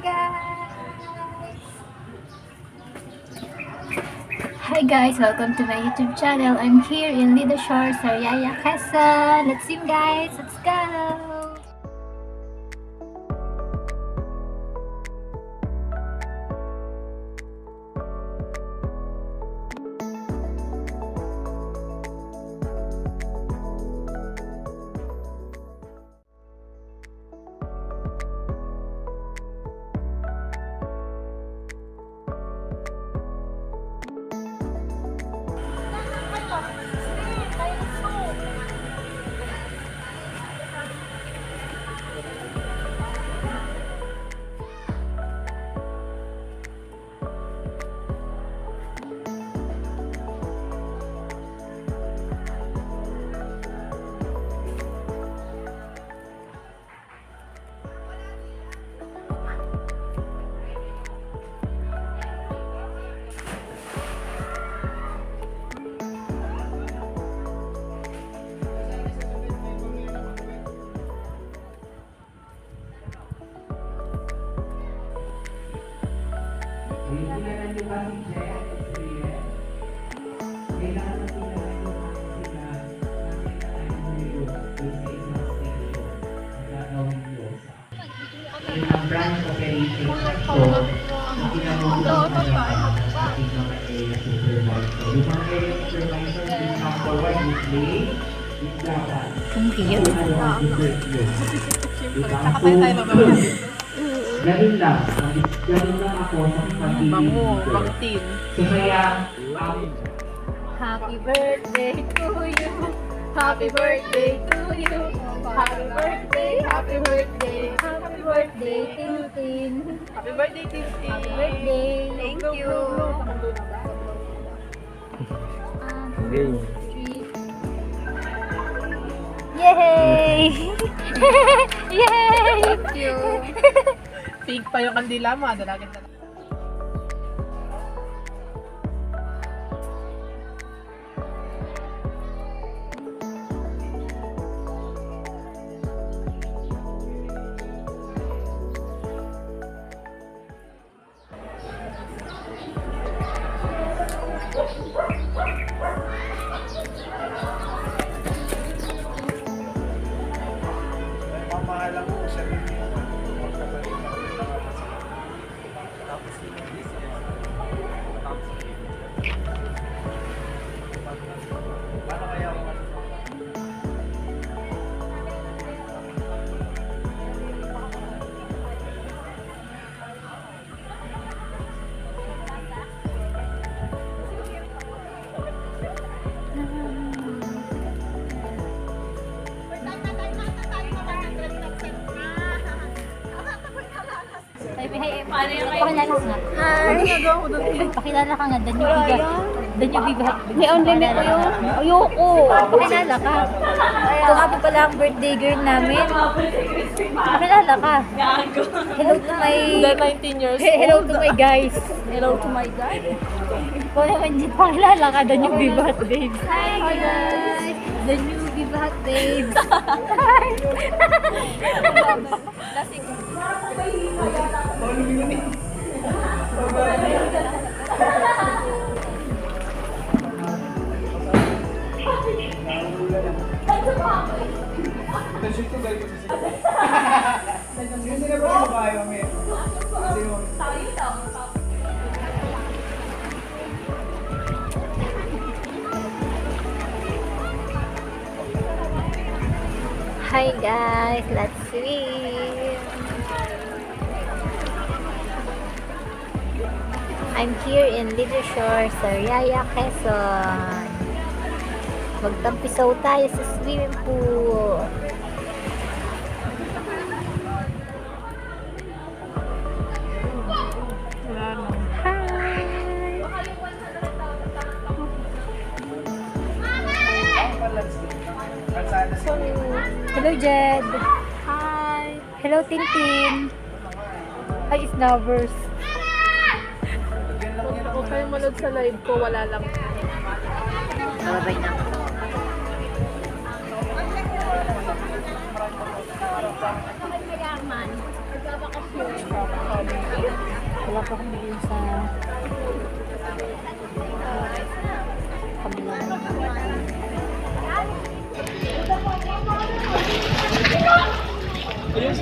Hi guys, welcome to my YouTube channel. I'm here in Lido Shore, Sariaya, Quezon. Let's swim guys, let's go! Ang branch operating so kinamulong sa ating mga area supervisor. Yung mga area supervisor, please come forward this way. Ang cute. Saka pa tayo mababa. Ganun lang. Ganun lang ako sa pag-ibig. Bangtin. So kaya, Happy birthday to you. Happy birthday to you. Happy birthday, happy birthday. Happy birthday, Tintin. Happy birthday, Tintin. Happy birthday. Thank you. Yay! Yay! Thank you. Pink pa yung kandila mo. Dalagin na lang. Mamahalang po siya rin yung magkabalik na rin tapos paano kaya ako Pakilala ka nga. Ano nagawa ko doon? Pakilala ka nga. Dan yung biga. Dan yung biga. May on limit ko yun. Ayoko. Pakilala ka. Ito nga po pala ang birthday girl namin. Pakilala ka. Hello to my... 19 years old. Hello to my guys. Hello to my guy. Ikaw naman dyan. Pakilala ka. Dan yung biga hot babes. Hi guys. Dan yung biga hot babes. Hi. Lasing. attention ko dahil ko sa sige. Sige na ba yung babae kami? Kasi yung... Hi guys. Let's swim. I'm here in Lido Shore, Sariaya, Quezon. Magtampisaw tayo sa swimming pool. Hello, Jed. Hi. Hello, Tintin. Hi, Snubbers. Huwag kayong manood sa live ko. Wala lang. Babay na. Mayaman. Nagbabakasyon. Wala pa kami din sa kabila. Ayun,